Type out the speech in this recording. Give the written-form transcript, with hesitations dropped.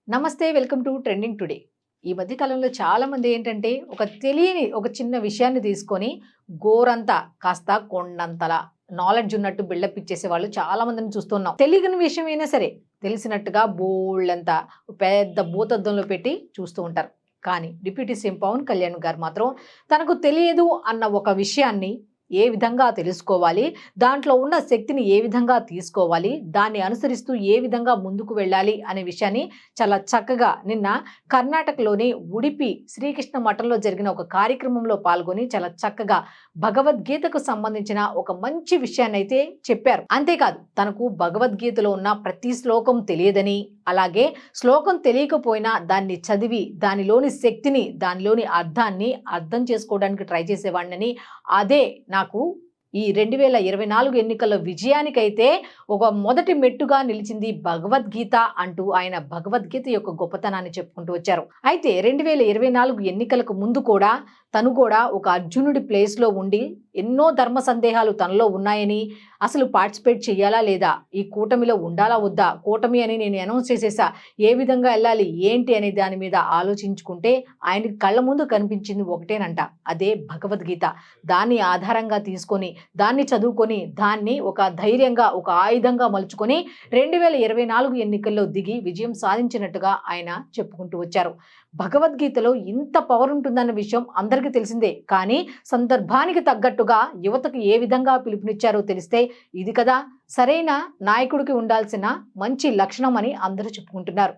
నమస్తే welcome to trending today. ఈ మధ్య కాలంలో చాలా మంది ఏంటంటే ఒక తెలియని ఒక చిన్న విషయాన్ని తీసుకొని గోరంతా కాస్త కొండంతలా నాలెడ్జ్ ఉన్నట్టు బిల్డప్ ఇచ్చేసే వాళ్ళు చాలా మందిని చూస్తున్నాం. తెలియని విషయం అయినా సరే తెలిసినట్టుగా బోల్డంతా పెద్ద భూతద్దంలో పెట్టి చూస్తూ ఉంటారు. కానీ డిప్యూటీ సీఎం పవన్ కళ్యాణ్ గారు మాత్రం తనకు తెలియదు అన్న ఒక విషయాన్ని ఏ విధంగా తెలుసుకోవాలి, దాంట్లో ఉన్న శక్తిని ఏ విధంగా తీసుకోవాలి, దాన్ని అనుసరిస్తూ ఏ విధంగా ముందుకు వెళ్ళాలి అనే విషయాన్ని చాలా చక్కగా నిన్న కర్ణాటకలోని ఉడిపి శ్రీకృష్ణ మఠంలో జరిగిన ఒక కార్యక్రమంలో పాల్గొని చాలా చక్కగా భగవద్గీతకు సంబంధించిన ఒక మంచి విషయాన్ని అయితే చెప్పారు. అంతేకాదు తనకు భగవద్గీతలో ఉన్న ప్రతి శ్లోకం తెలియదని, అలాగే శ్లోకం తెలియకపోయినా దాన్ని చదివి దానిలోని శక్తిని, దానిలోని అర్థాన్ని అర్థం చేసుకోవడానికి ట్రై చేసేవాడినని, అదే నాకు ఈ 2024 ఎన్నికల విజయానికైతే ఒక మొదటి మెట్టుగా నిలిచింది భగవద్గీత అంటూ ఆయన భగవద్గీత యొక్క గొప్పతనాన్ని చెప్పుకుంటూ వచ్చారు. అయితే 2024 ఎన్నికలకు ముందు కూడా తను కూడా ఒక అర్జునుడి ప్లేస్లో ఉండి ఎన్నో ధర్మ సందేహాలు తనలో ఉన్నాయని, అసలు పార్టిసిపేట్ చేయాలా లేదా, ఈ కూటమిలో ఉండాలా వద్దా, కూటమి అని నేను అనౌన్స్ చేసేసా, ఏ విధంగా వెళ్ళాలి ఏంటి అనే దాని మీద ఆలోచించుకుంటే ఆయనకి కళ్ళ ముందు కనిపించింది ఒకటేనంట, అదే భగవద్గీత. దాన్ని ఆధారంగా తీసుకొని దాన్ని చదువుకొని దాన్ని ఒక ధైర్యంగా ఒక ఆయుధంగా మలుచుకొని 2024 ఎన్నికల్లో దిగి విజయం సాధించినట్టుగా ఆయన చెప్పుకుంటూ వచ్చారు. భగవద్గీతలో ఇంత పవర్ ఉంటుందన్న విషయం అందరికీ తెలిసిందే. కానీ సందర్భానికి తగ్గట్టుగా యువతకు ఏ విధంగా పిలుపునిచ్చారో తెలిస్తే ఇది కదా సరైన నాయకుడికి ఉండాల్సిన మంచి లక్షణం అని అందరూ చెప్పుకుంటున్నారు.